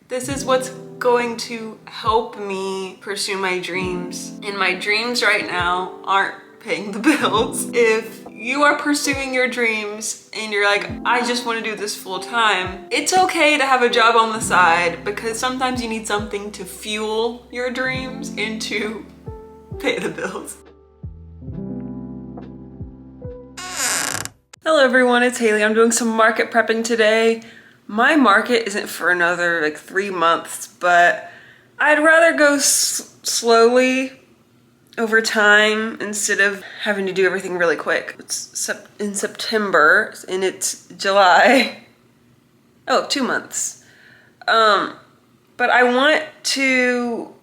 This is what's going to help me pursue my dreams. And my dreams right now aren't paying the bills. If you are pursuing your dreams and you're like, I just want to do this full time, it's okay to have a job on the side, because sometimes you need something to fuel your dreams and to pay the bills. Hello everyone, it's Haley. I'm doing some market prepping today. My market isn't for another like 3 months, but I'd rather go slowly over time instead of having to do everything really quick. It's in September and it's July. Oh, 2 months. But I want to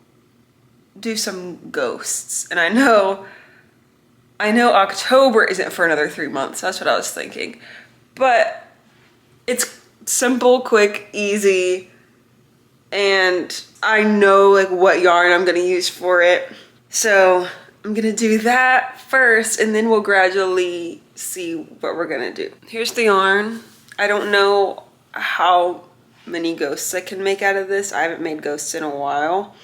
do some ghosts, and I know October isn't for another 3 months. That's what I was thinking. But it's simple, quick, easy, and I know like what yarn I'm gonna use for it. So I'm gonna do that first, and then we'll gradually see what we're gonna do. Here's the yarn. I don't know how many ghosts I can make out of this. I haven't made ghosts in a while.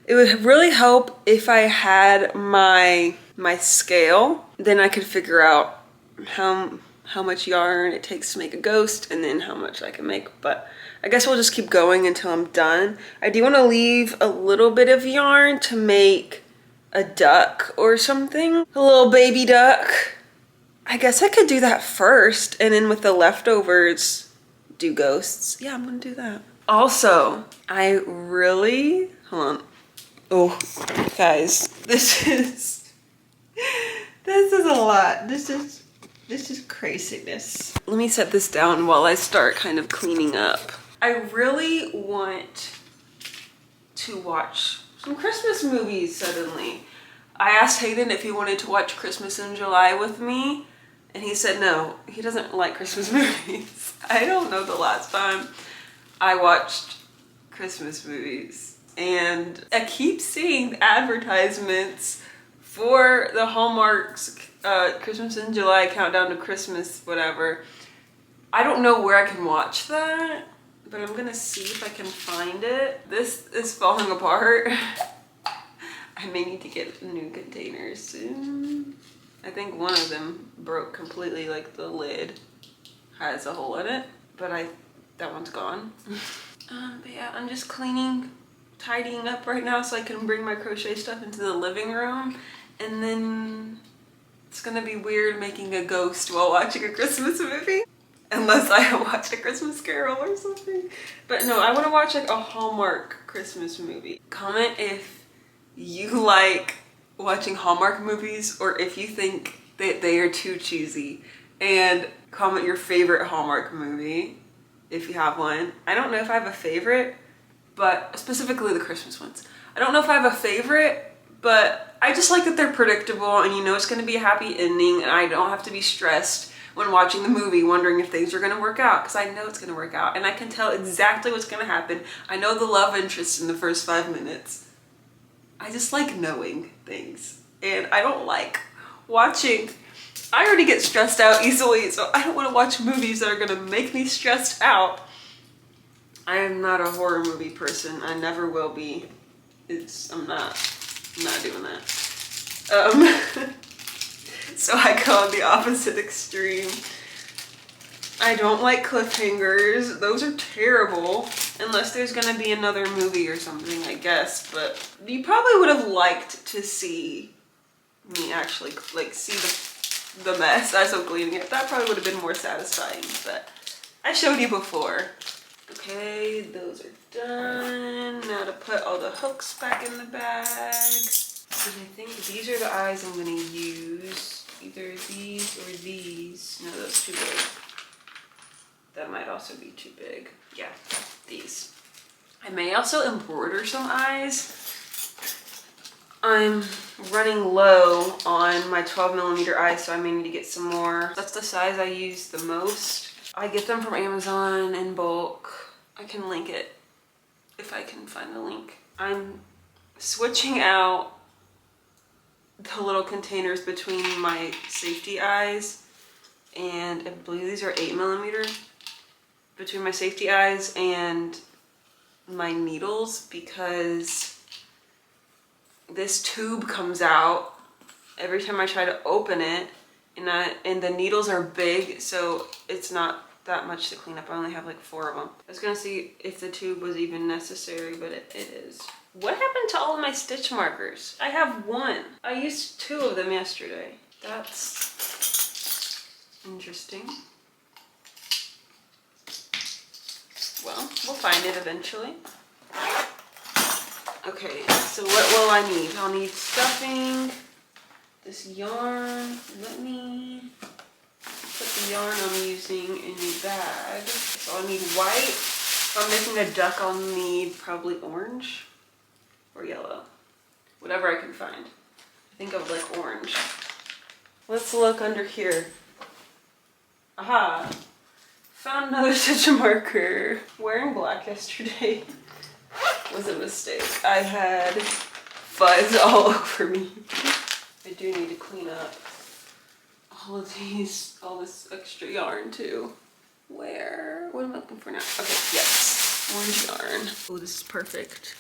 It would really help if I had my scale. Then I could figure out how much yarn it takes to make a ghost and then how much I can make. But I guess we'll just keep going until I'm done. I do want to leave a little bit of yarn to make a duck or something. A little baby duck. I guess I could do that first, and then with the leftovers do ghosts. Yeah, I'm gonna do that. Also, hold on. Oh, guys, this is a lot. This is craziness. Let me set this down while I start kind of cleaning up. I really want to watch some Christmas movies suddenly. I asked Hayden if he wanted to watch Christmas in July with me, and he said no, he doesn't like Christmas movies. I don't know the last time I watched Christmas movies. And I keep seeing advertisements for the Hallmark's Christmas in July countdown to Christmas, whatever. I don't know where I can watch that, but I'm gonna see if I can find it. This is falling apart. I may need to get new containers soon. I think one of them broke completely, like the lid has a hole in it, but that one's gone. But yeah, I'm just tidying up right now so I can bring my crochet stuff into the living room, and then it's gonna be weird making a ghost while watching a Christmas movie, unless I watched A Christmas Carol or something. But no, I want to watch like a Hallmark Christmas movie. Comment if you like watching Hallmark movies or if you think that they are too cheesy, and comment your favorite Hallmark movie if you have one. I don't know if I have a favorite, but specifically the Christmas ones. I don't know if I have a favorite, but I just like that they're predictable and you know it's gonna be a happy ending, and I don't have to be stressed when watching the movie wondering if things are gonna work out, because I know it's gonna work out and I can tell exactly what's gonna happen. I know the love interest in the first 5 minutes. I just like knowing things, and I don't like watching. I already get stressed out easily, so I don't wanna watch movies that are gonna make me stressed out. I am not a horror movie person. I never will be. I'm not doing that. So I go on the opposite extreme. I don't like cliffhangers. Those are terrible. Unless there's gonna be another movie or something, I guess. But you probably would have liked to see me actually like see the mess as I'm cleaning it. That probably would have been more satisfying, but I showed you before. Okay, those are done. Now to put all the hooks back in the bag. And I think these are the eyes I'm gonna use. Either these or these. No, that's too big. That might also be too big. Yeah, these. I may also embroider some eyes. I'm running low on my 12mm eyes, so I may need to get some more. That's the size I use the most. I get them from Amazon in bulk. I can link it if I can find the link. I'm switching out the little containers between my safety eyes, and I believe these are 8mm between my safety eyes and my needles because this tube comes out every time I try to open it, and the needles are big, so it's not that much to clean up. I only have like 4 of them. I was gonna see if the tube was even necessary, but it is. What happened to all of my stitch markers? I have 1. I used 2 of them yesterday. That's interesting. Well, we'll find it eventually. Okay, so what will I need? I'll need stuffing, this yarn. Let me put the yarn I'm using in a bag. So I'll need white. If I'm making a duck, I'll need probably orange or yellow. Whatever I can find. I think I would like orange. Let's look under here. Aha! Found another stitch marker. Wearing black yesterday was a mistake. I had fuzz all over me. I do need to clean up all of these, all this extra yarn too. Where? What am I looking for now? Okay, yes. Orange yarn. Oh, this is perfect.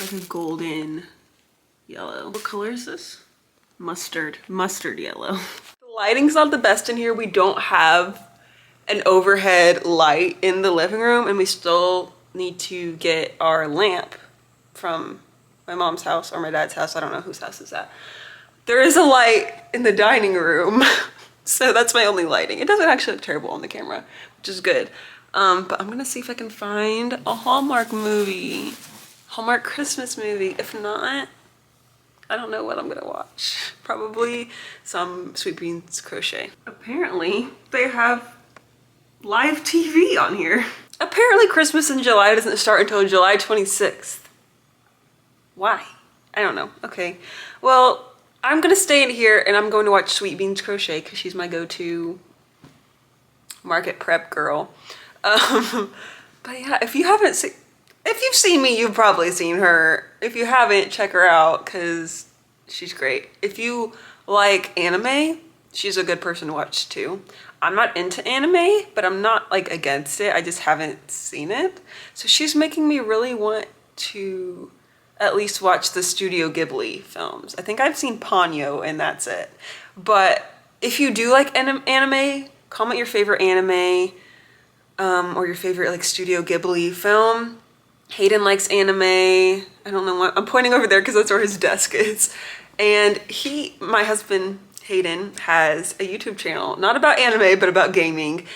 Like a golden yellow. What color is this? Mustard yellow. The lighting's not the best in here. We don't have an overhead light in the living room, and we still need to get our lamp from my mom's house or my dad's house. I don't know whose house is that. There is a light in the dining room, so that's my only lighting. It doesn't actually look terrible on the camera, which is good. But I'm gonna see if I can find a Hallmark movie, Hallmark Christmas movie. If not, I don't know what I'm gonna watch. Probably some Sweet Beans Crochet. Apparently, they have live TV on here. Apparently Christmas in July doesn't start until July 26th. Why? I don't know. Okay. Well, I'm gonna stay in here and I'm going to watch Sweet Beans Crochet because she's my go-to market prep girl. But yeah, if you've seen me, you've probably seen her. If you haven't, check her out because she's great. If you like anime, she's a good person to watch too. I'm not into anime, but I'm not like against it. I just haven't seen it. So she's making me really want to at least watch the Studio Ghibli films. I think I've seen Ponyo and that's it. But if you do like anime, comment your favorite anime or your favorite like Studio Ghibli film. Hayden likes anime. I don't know what, I'm pointing over there because that's where his desk is. And my husband, Hayden, has a YouTube channel, not about anime, but about gaming.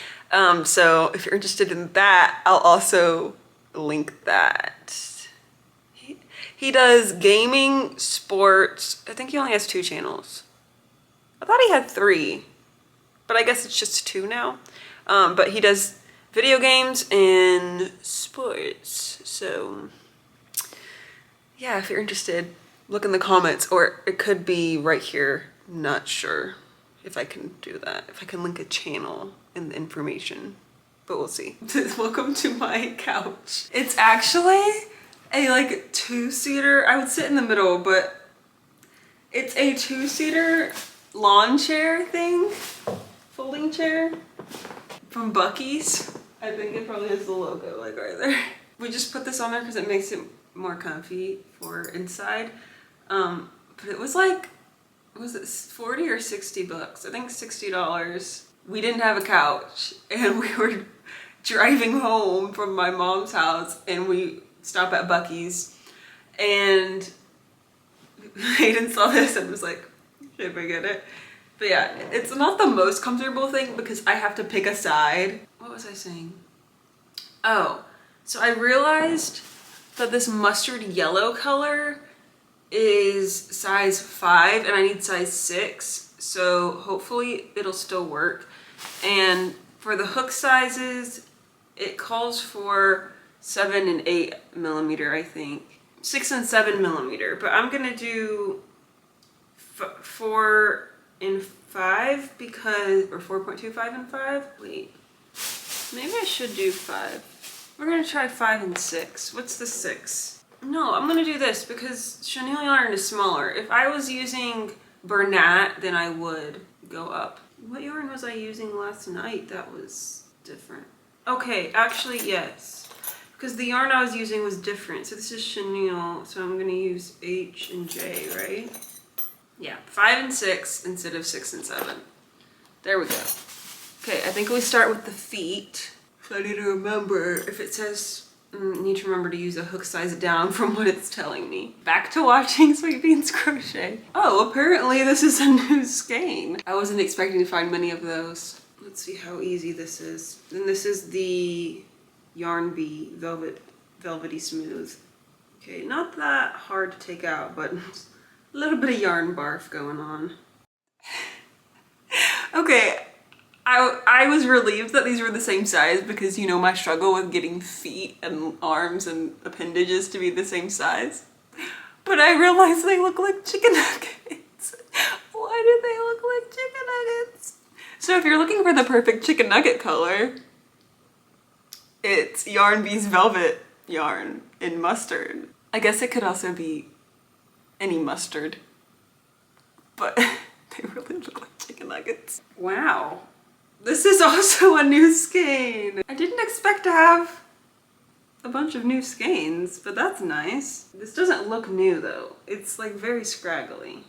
So if you're interested in that, I'll also link that. He does gaming, sports. I think he only has 2 channels. I thought he had 3, but I guess it's just 2 now. But he does video games and sports. So yeah, if you're interested, look in the comments, or it could be right here. Not sure if I can do that, if I can link a channel in the information, but we'll see. Welcome to my couch. It's actually a like 2-seater. I would sit in the middle, but it's a 2-seater lawn chair thing, folding chair from Buc-ee's. I think it probably has the logo like right there. We just put this on there because it makes it more comfy for inside. But it was like, was it 40 or 60 bucks? I think $60. We didn't have a couch and we were driving home from my mom's house and we stopped at Buc-ee's and Hayden saw this and was like, should we get it? But yeah, it's not the most comfortable thing because I have to pick a side. What was I saying? Oh, so I realized that this mustard yellow color is size 5 and I need size 6, so hopefully it'll still work. And for the hook sizes, it calls for 7 and 8 millimeter, I think. 6 and 7 millimeter, but I'm gonna do 4 and 5 because, or 4.25 and 5. Wait, maybe I should do 5. We're gonna try 5 and 6. What's the 6? No, I'm gonna do this because chenille yarn is smaller. If I was using Bernat, then I would go up. What yarn was I using last night that was different? Okay, actually, yes. because the yarn I was using was different. So this is chenille, so I'm gonna use H and J, right? Yeah, 5 and 6 instead of 6 and 7. There we go. Okay, I think we start with the feet. So I need to remember if it says, need to remember to use a hook size down from what it's telling me. Back to watching Sweet Beans crochet. Oh, apparently this is a new skein. I wasn't expecting to find many of those. Let's see how easy this is. And this is the Yarn Bee Velvety Smooth. Okay, not that hard to take out, but a little bit of yarn barf going on. Okay, I was relieved that these were the same size because you know my struggle with getting feet and arms and appendages to be the same size. But I realized they look like chicken nuggets. Why do they look like chicken nuggets? So if you're looking for the perfect chicken nugget color, it's Yarn Bee's Velvet yarn in mustard. I guess it could also be any mustard, but they really look like chicken nuggets. Wow. This is also a new skein. I didn't expect to have a bunch of new skeins, but that's nice. This doesn't look new though. It's like very scraggly.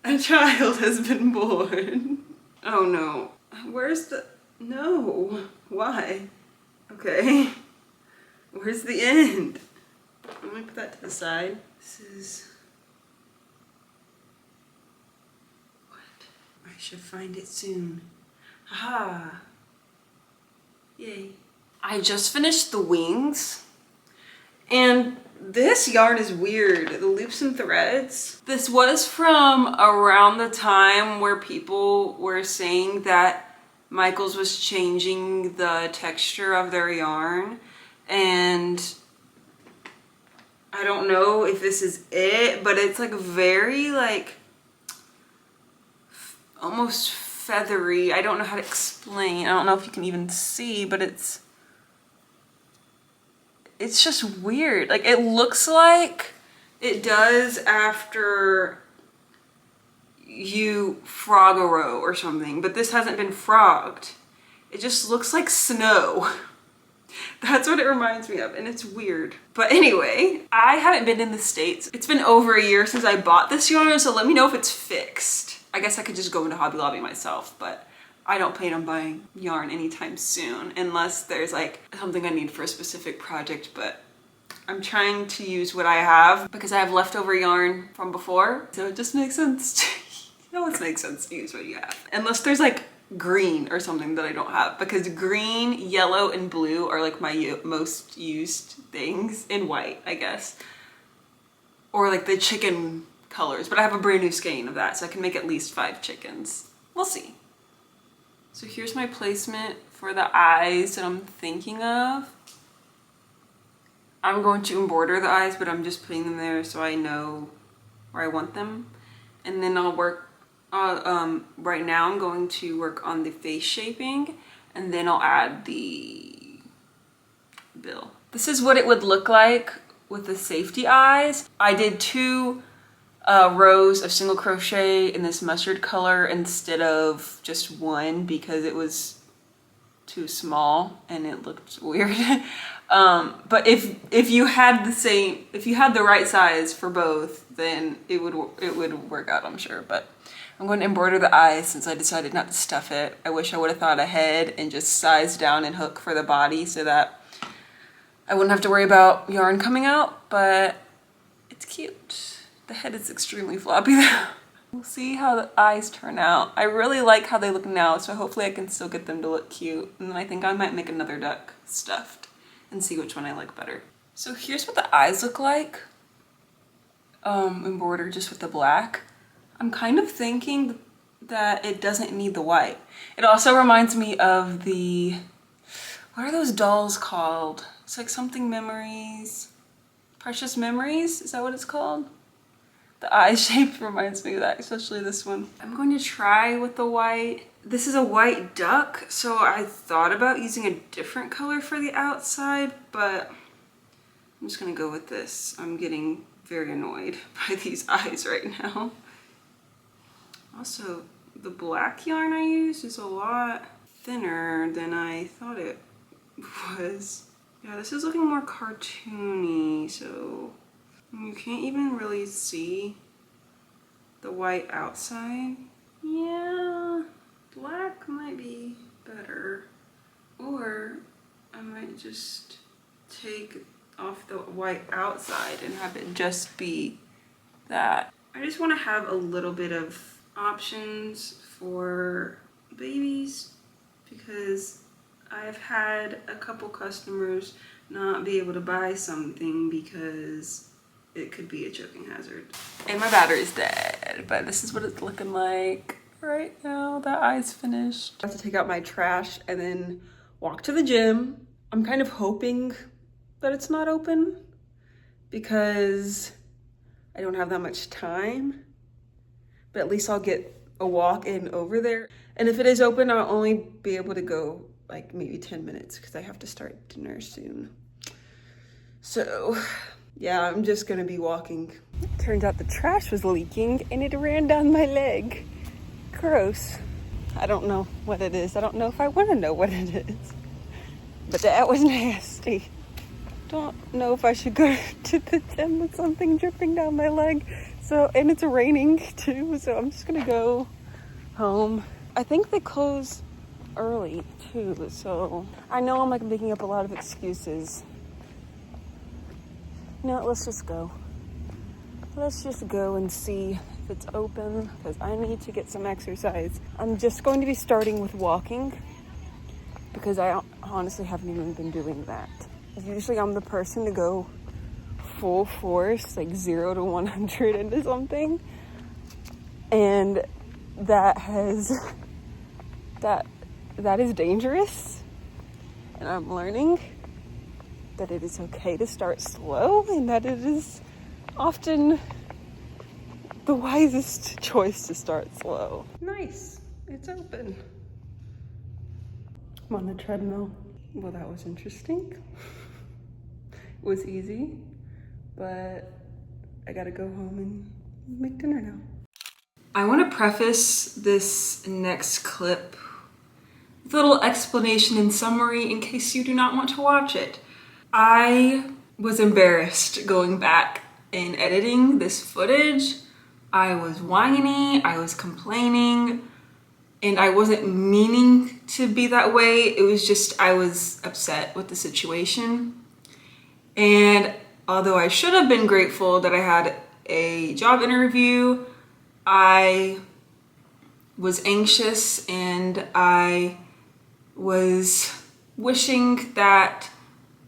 A child has been born. Oh no. Where's the... No. Why? Okay. Where's the end? Let me put that to the side. This is... I should find it soon. Haha. Yay. I just finished the wings and this yarn is weird. The loops and threads. This was from around the time where people were saying that Michaels was changing the texture of their yarn, and I don't know if this is it, but it's like very like almost feathery. I don't know how to explain. I don't know if you can even see, but it's just weird. Like it looks like it does after you frog a row or something, but this hasn't been frogged. It just looks like snow. That's what it reminds me of, and it's weird. But anyway, I haven't been in the States. It's been over a year since I bought this yarn, so let me know if it's fixed. I guess I could just go into Hobby Lobby myself, but I don't plan on buying yarn anytime soon unless there's like something I need for a specific project, but I'm trying to use what I have because I have leftover yarn from before, so it just makes sense. It always makes sense to use what you have. Unless there's like green or something that I don't have, because green, yellow, and blue are like my most used things, in white, I guess. Or like the chicken colors, but I have a brand new skein of that, so I can make at least 5 chickens. We'll see. So here's my placement for the eyes that I'm thinking of. I'm going to embroider the eyes, but I'm just putting them there so I know where I want them. And then I'll work, right now I'm going to work on the face shaping, and then I'll add the bill. This is what it would look like with the safety eyes. I did 2 rows of single crochet in this mustard color instead of just 1 because it was too small and it looked weird. But if you had the right size for both, then it would work out, I'm sure. But I'm going to embroider the eyes since I decided not to stuff it. I wish I would have thought ahead and just sized down and hook for the body so that I wouldn't have to worry about yarn coming out, but it's cute. The head is extremely floppy though. We'll see how the eyes turn out. I really like how they look now, so hopefully I can still get them to look cute. And then I think I might make another duck stuffed and see which one I like better. So here's what the eyes look like, embroidered just with the black. I'm kind of thinking that it doesn't need the white. It also reminds me of the, what are those dolls called? It's like something memories, precious memories, is that what it's called? The eye shape reminds me of that, especially this one. I'm going to try with the white. This is a white duck, so I thought about using a different color for the outside, but I'm just gonna go with this. I'm getting very annoyed by these eyes right now. Also, the black yarn I used is a lot thinner than I thought it was, yeah, this is looking more cartoony, so you can't even really see the white outside. Yeah, black might be better. Or I might just take off the white outside and have it just be that. I just want to have a little bit of options for babies because I've had a couple customers not be able to buy something because it could be a choking hazard. And my battery's dead, but this is what it's looking like right now. That eye's finished. I have to take out my trash and then walk to the gym. I'm kind of hoping that it's not open because I don't have that much time, but at least I'll get a walk in over there. And if it is open, I'll only be able to go like maybe 10 minutes because I have to start dinner soon. So yeah, I'm just gonna be walking. Turns out the trash was leaking and it ran down my leg. Gross. I don't know what it is. I don't know if I want to know what it is. But that was nasty. Don't know if I should go to the gym with something dripping down my leg. So, and it's raining too, so I'm just gonna go home. I think they close early too, so I know I'm like making up a lot of excuses. No, let's just go. Let's just go and see if it's open because I need to get some exercise. I'm just going to be starting with walking because I honestly haven't even been doing that. Usually I'm the person to go full force, like 0 to 100 into something. And that is dangerous. And I'm learning that it is okay to start slow and that it is often the wisest choice to start slow. Nice, it's open. I'm on the treadmill. Well, that was interesting. It was easy, but I gotta go home and make dinner now. I want to preface this next clip with a little explanation and summary in case you do not want to watch it. I was embarrassed going back and editing this footage. I was whiny, I was complaining, and I wasn't meaning to be that way. It was just, I was upset with the situation. And although I should have been grateful that I had a job interview, I was anxious and I was wishing that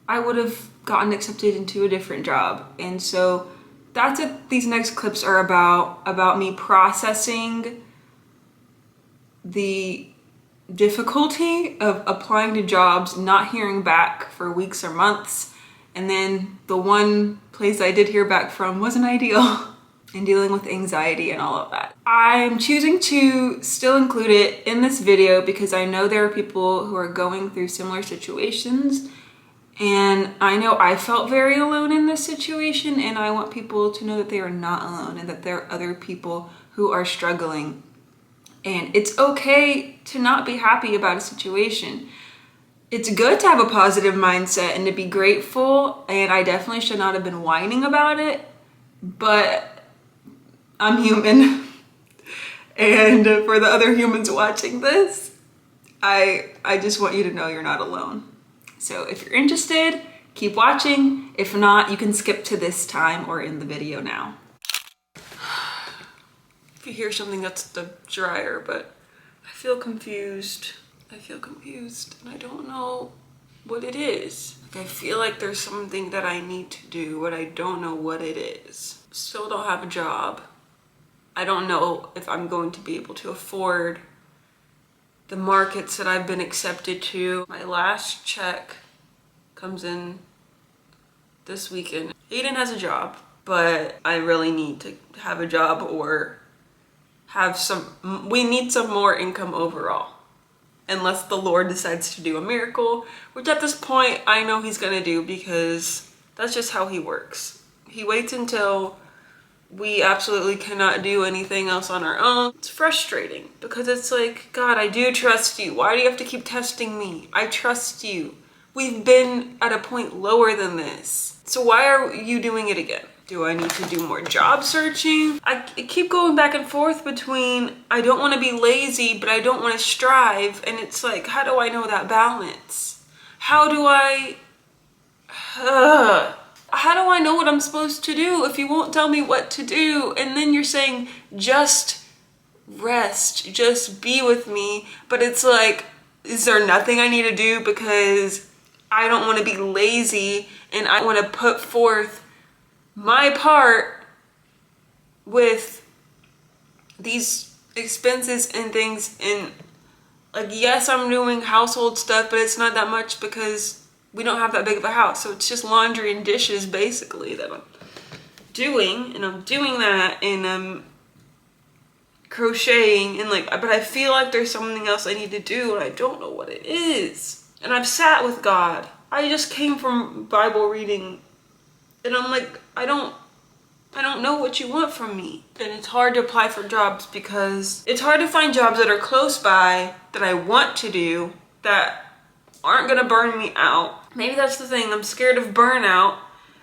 I would have gotten accepted into a different job. And so that's what these next clips are about me processing the difficulty of applying to jobs, not hearing back for weeks or months. And then the one place I did hear back from wasn't ideal, and dealing with anxiety and all of that. I'm choosing to still include it in this video because I know there are people who are going through similar situations, and I know I felt very alone in this situation, and I want people to know that they are not alone and that there are other people who are struggling. And it's okay to not be happy about a situation. It's good to have a positive mindset and to be grateful, and I definitely should not have been whining about it, but I'm human. And for the other humans watching this, I just want you to know you're not alone. So if you're interested, keep watching. If not, you can skip to this time or in the video now. If you hear something, that's the dryer, but I feel confused. And I don't know what it is. Like, I feel like there's something that I need to do, but I don't know what it is. Still don't have a job. I don't know if I'm going to be able to afford the markets that I've been accepted to. My last check comes in this weekend. Aiden has a job, but I really need to have a job or we need some more income overall. Unless the Lord decides to do a miracle, which at this point I know he's gonna do because that's just how he works. He waits until we absolutely cannot do anything else on our own. It's frustrating because it's like, God, I do trust you. Why do you have to keep testing me? I trust you. We've been at a point lower than this. So why are you doing it again? Do I need to do more job searching? I keep going back and forth between I don't want to be lazy, but I don't want to strive. And it's like, how do I know that balance? How do I know what I'm supposed to do if you won't tell me what to do? And then you're saying, just rest, just be with me. But it's like, is there nothing I need to do because I don't want to be lazy and I want to put forth my part with these expenses and things? And like, yes, I'm doing household stuff, but it's not that much because we don't have that big of a house. So it's just laundry and dishes basically that I'm doing, and I'm doing that, and I'm crocheting, and like, but I feel like there's something else I need to do and I don't know what it is. And I've sat with God. I just came from Bible reading and I'm like, I don't know what you want from me. And it's hard to apply for jobs because it's hard to find jobs that are close by that I want to do that aren't gonna burn me out. Maybe that's the thing, I'm scared of burnout,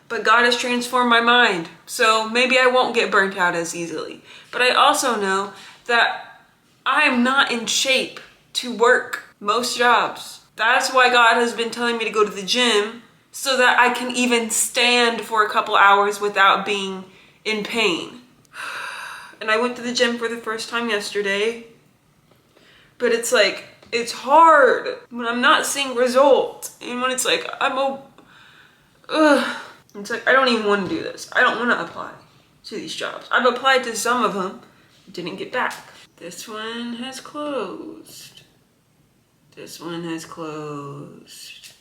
but God has transformed my mind. So maybe I won't get burnt out as easily. But I also know that I am not in shape to work most jobs. That's why God has been telling me to go to the gym so that I can even stand for a couple hours without being in pain. And I went to the gym for the first time yesterday, but it's like, it's hard when I'm not seeing results, and when it's like, it's like, I don't even want to do this. I don't want to apply to these jobs. I've applied to some of them, didn't get back. This one has closed. This one has closed.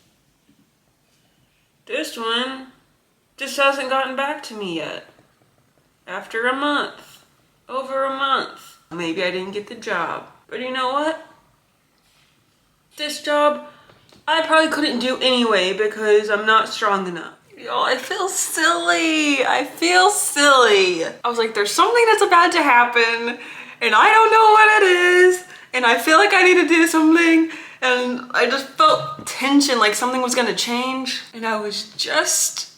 This one just hasn't gotten back to me yet. After a month, over a month. Maybe I didn't get the job, but you know what? This job, I probably couldn't do anyway because I'm not strong enough. Y'all, I feel silly. I feel silly. I was like, there's something that's about to happen and I don't know what it is. And I feel like I need to do something. And I just felt tension, like something was gonna change. And I was just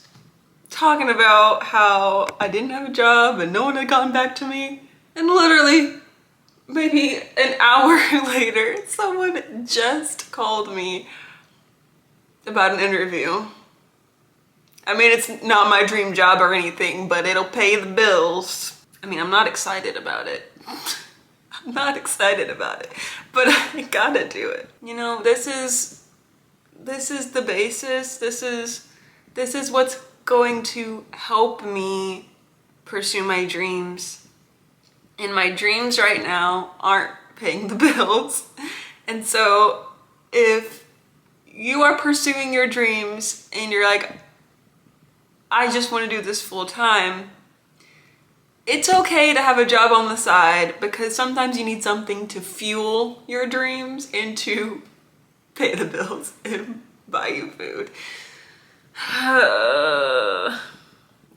talking about how I didn't have a job and no one had gotten back to me. And literally, maybe an hour later, someone just called me about an interview. I mean, it's not my dream job or anything, but it'll pay the bills. I mean, I'm not excited about it. I'm not excited about it, but I gotta do it. You know, this is the basis. This is what's going to help me pursue my dreams. And my dreams right now aren't paying the bills. And so if you are pursuing your dreams and you're like, I just want to do this full time, it's okay to have a job on the side because sometimes you need something to fuel your dreams and to pay the bills and buy you food.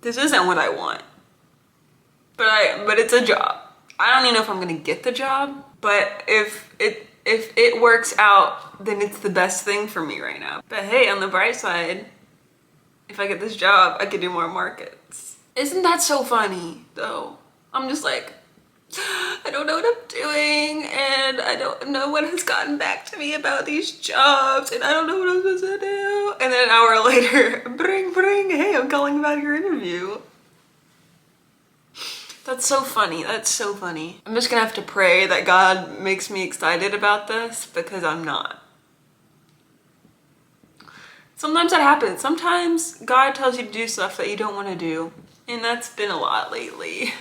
This isn't what I want, but it's a job. I don't even know if I'm gonna get the job, but if it works out, then it's the best thing for me right now. But hey, on the bright side, if I get this job, I could do more markets. Isn't that so funny though? I'm just like, I don't know what I'm doing and I don't know what has gotten back to me about these jobs and I don't know what I'm supposed to do. And then an hour later, bring, hey, I'm calling about your interview. That's so funny, that's so funny. I'm just gonna have to pray that God makes me excited about this because I'm not. Sometimes that happens. Sometimes God tells you to do stuff that you don't want to do. And that's been a lot lately.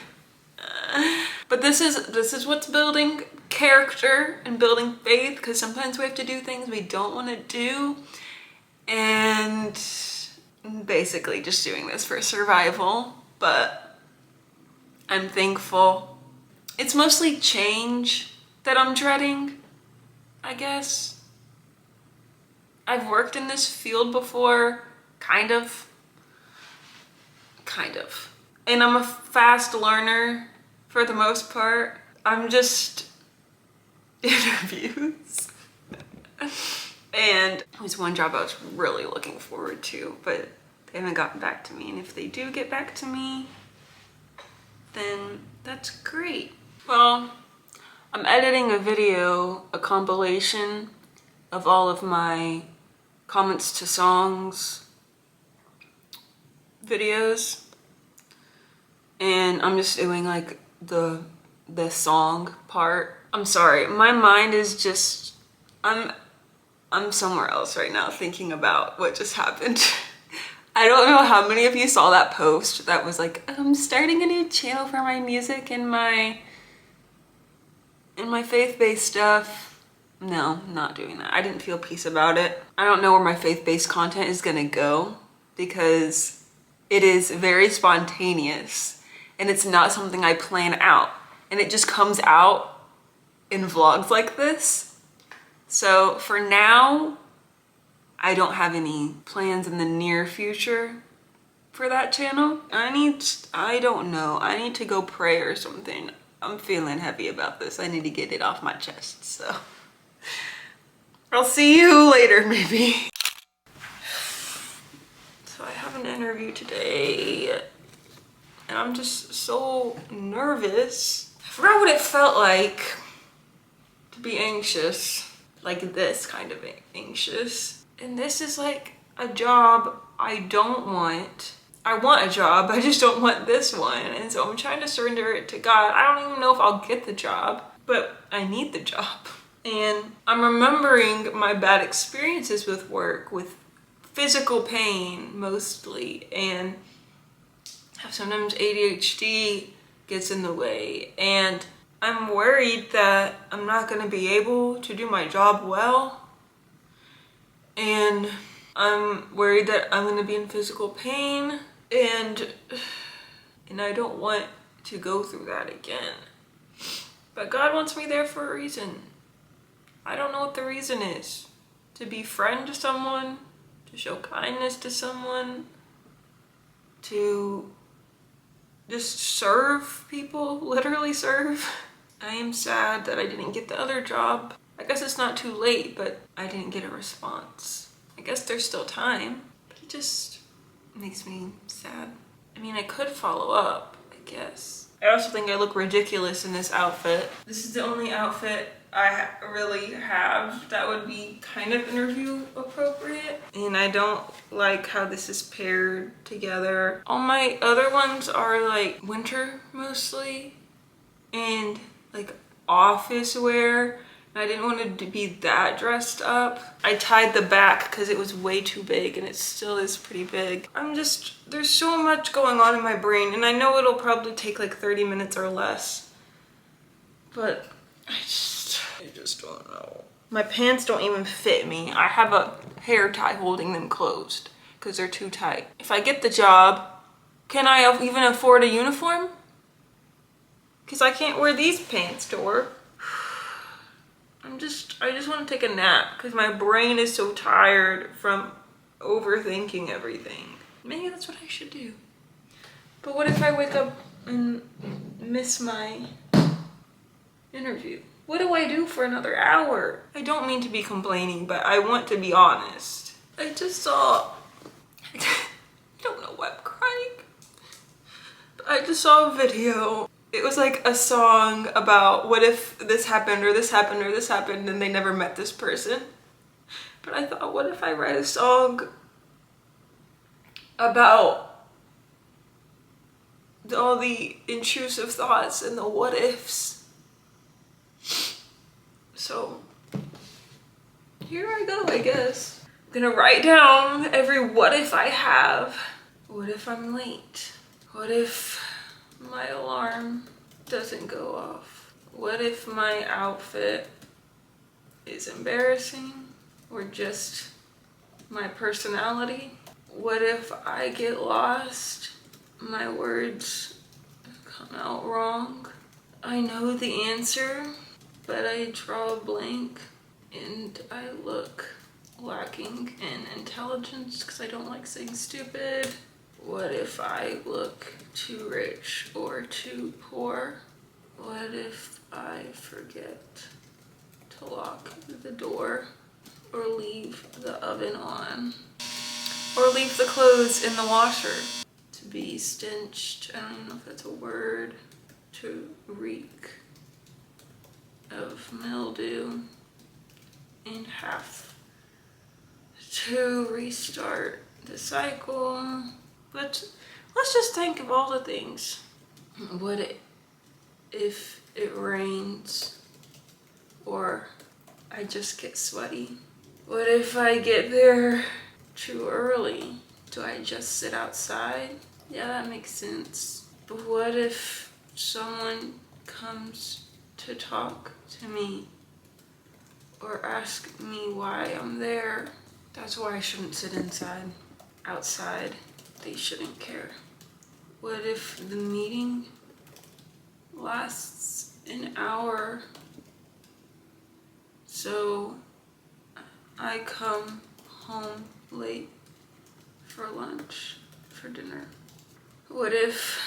But this is what's building character and building faith, because sometimes we have to do things we don't want to do. And basically just doing this for survival. But I'm thankful. It's mostly change that I'm dreading, I guess. I've worked in this field before, kind of. And I'm a fast learner for the most part. I'm just interviews. And there's one job I was really looking forward to, but they haven't gotten back to me. And if they do get back to me, then that's great. Well, I'm editing a video, a compilation of all of my comments to songs videos. And I'm just doing like the song part. I'm sorry, my mind is just, I'm somewhere else right now thinking about what just happened. I don't know how many of you saw that post that was like, I'm starting a new channel for my music and my faith-based stuff. No, I'm not doing that. I didn't feel peace about it. I don't know where my faith-based content is gonna go because it is very spontaneous and it's not something I plan out. And it just comes out in vlogs like this. So for now, I don't have any plans in the near future for that channel. I don't know, I need to go pray or something. I'm feeling heavy about this. I need to get it off my chest, so. I'll see you later, maybe. So I have an interview today, and I'm just so nervous. I forgot what it felt like to be anxious, like this kind of anxious. And this is like a job I don't want. I want a job, I just don't want this one. And so I'm trying to surrender it to God. I don't even know if I'll get the job, but I need the job. And I'm remembering my bad experiences with work, with physical pain mostly, and how sometimes ADHD gets in the way. And I'm worried that I'm not gonna be able to do my job well. And I'm worried that I'm gonna be in physical pain. And I don't want to go through that again. But God wants me there for a reason. I don't know what the reason is. To be friend to someone, to show kindness to someone, to just serve people, literally serve. I am sad that I didn't get the other job. I guess it's not too late, but I didn't get a response. I guess there's still time, but it just makes me sad. I mean, I could follow up, I guess. I also think I look ridiculous in this outfit. This is the only outfit I really have that would be kind of interview appropriate. And I don't like how this is paired together. All my other ones are like winter mostly and like office wear. I didn't want it to be that dressed up. I tied the back because it was way too big and it still is pretty big. There's so much going on in my brain and I know it'll probably take like 30 minutes or less. But I just don't know. My pants don't even fit me. I have a hair tie holding them closed because they're too tight. If I get the job, can I even afford a uniform? Because I can't wear these pants to work. I just want to take a nap because my brain is so tired from overthinking everything. Maybe that's what I should do. But what if I wake up and miss my interview? What do I do for another hour? I don't mean to be complaining, but I want to be honest. I don't know why I'm crying. But I just saw a video. It was like a song about what if this happened or this happened or this happened and they never met this person. But I thought, what if I write a song about all the intrusive thoughts and the what ifs? So here I go, I guess. I'm gonna write down every what if I have. What if I'm late? What if my alarm doesn't go off? What if my outfit is embarrassing or just my personality? What if I get lost? My words come out wrong. I know the answer, but I draw a blank and I look lacking in intelligence because I don't like saying stupid. What if I look too rich or too poor? What if I forget to lock the door? or leave the oven on, or leave the clothes in the washer to be stenched. I don't even know if that's a word. To reek of mildew, and have to restart the cycle. But let's just think of all the things. What if it rains, or I just get sweaty? What if I get there too early? Do I just sit outside? Yeah, that makes sense. But what if someone comes to talk to me or ask me why I'm there? That's why I shouldn't sit inside. Outside, they shouldn't care. What if the meeting lasts an hour, so I come home late for lunch, for dinner? What if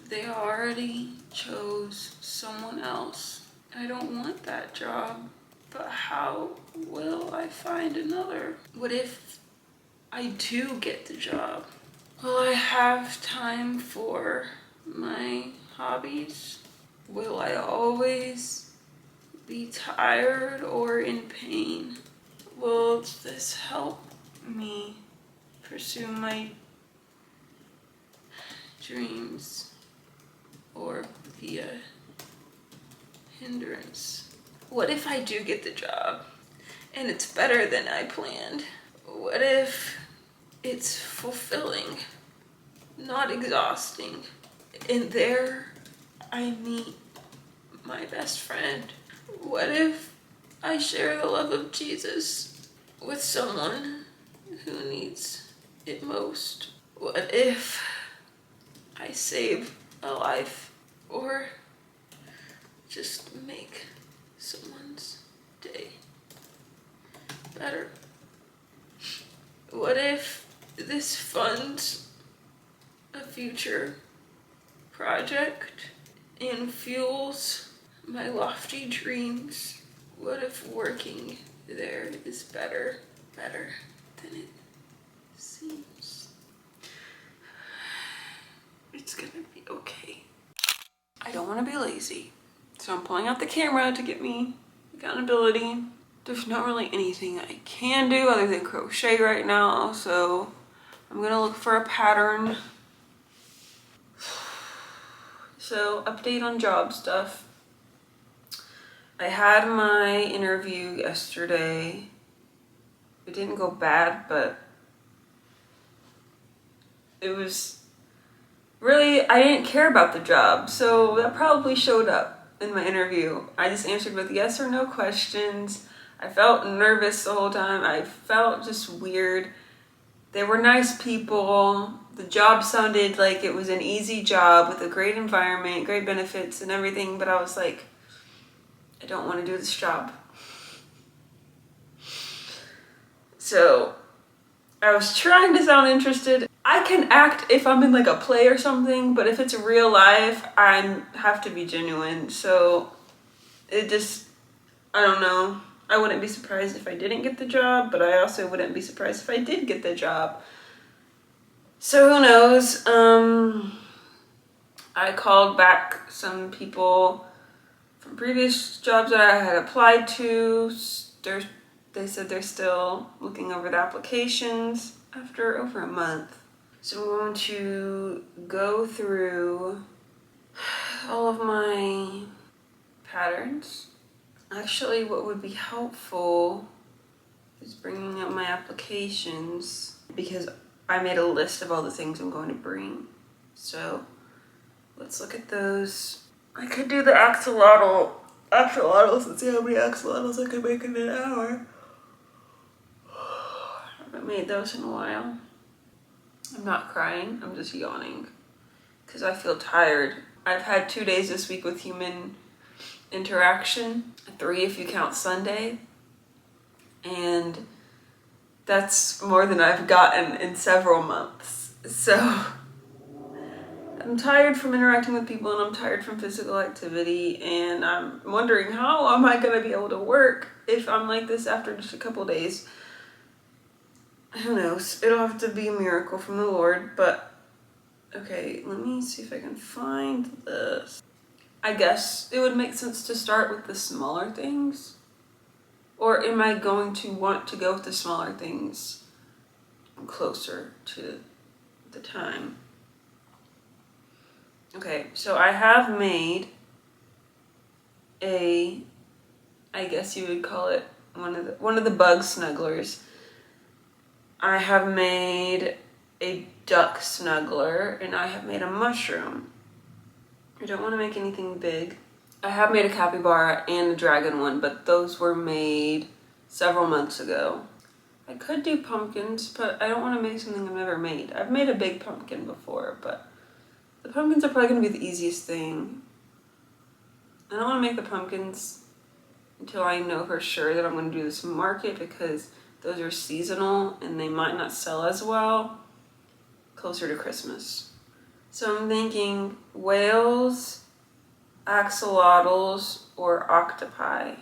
they already chose someone else? I don't want that job, but how will I find another? What if I do get the job? Will I have time for my hobbies? Will I always be tired or in pain? Will this help me pursue my dreams, or be a hindrance? What if I do get the job and it's better than I planned? What if it's fulfilling, not exhausting, and there I meet my best friend? What if I share the love of Jesus with someone who needs it most? What if I save a life, or just make someone's day better? What if this funds a future project and fuels my lofty dreams? What if working there is better than it seems? It's gonna be okay. I don't want to be lazy, so I'm pulling out the camera to get me accountability. There's not really anything I can do other than crochet right now, so I'm gonna look for a pattern. So, update on job stuff. I had my interview yesterday. It didn't go bad, but it was really, I didn't care about the job, so that probably showed up in my interview. I just answered with yes or no questions. I felt nervous the whole time. I felt just weird. They were nice people. The job sounded like it was an easy job with a great environment, great benefits and everything, but I was like, I don't want to do this job. So I was trying to sound interested. I can act if I'm in like a play or something, but if it's real life, I have to be genuine. So it just, I don't know. I wouldn't be surprised if I didn't get the job, but I also wouldn't be surprised if I did get the job. So who knows? I called back some people from previous jobs that I had applied to. They said they're still looking over the applications after over a month. So I'm going to go through all of my patterns. Actually, what would be helpful is bringing up my applications, because I made a list of all the things I'm going to bring. So let's look at those. I could do the axolotls and see how many axolotls I can make in an hour. I haven't made those in a while. I'm not crying, I'm just yawning because I feel tired. I've had 2 days this week with human interaction, 3 if you count Sunday, and that's more than I've gotten in several months. So I'm tired from interacting with people, and I'm tired from physical activity, and I'm wondering, how am I going to be able to work if I'm like this after just a couple days. Who knows? It'll have to be a miracle from the Lord, but okay, let me see if I can find this. I guess it would make sense to start with the smaller things. Or am I going to want to go with the smaller things closer to the time? Okay, so I have made a, I guess you would call it one of the bug snugglers. I have made a duck snuggler, and I have made a mushroom. I don't want to make anything big. I have made a capybara and a dragon one, but those were made several months ago. I could do pumpkins, but I don't want to make something I've never made. I've made a big pumpkin before, but the pumpkins are probably going to be the easiest thing. I don't want to make the pumpkins until I know for sure that I'm going to do this market, because those are seasonal and they might not sell as well closer to Christmas. So I'm thinking whales, axolotls, or octopi.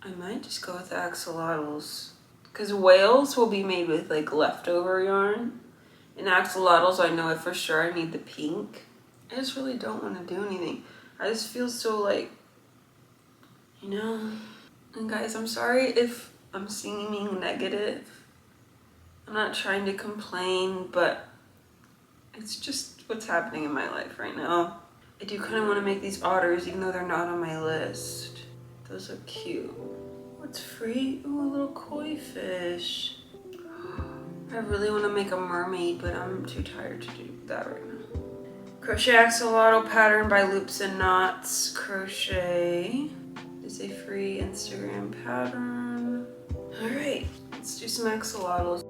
I might just go with the axolotls, because whales will be made with like leftover yarn, and axolotls I know for sure I need the pink. I just really don't want to do anything. I just feel so like, you know. And guys, I'm sorry if I'm seeming negative. I'm not trying to complain, but it's just what's happening in my life right now. I do kind of want to make these otters, even though they're not on my list. Those are cute. What's free? Ooh, a little koi fish. I really want to make a mermaid, but I'm too tired to do that right now. Crochet axolotl pattern by Loops and Knots. Crochet is a free Instagram pattern. All right, let's do some axolotls.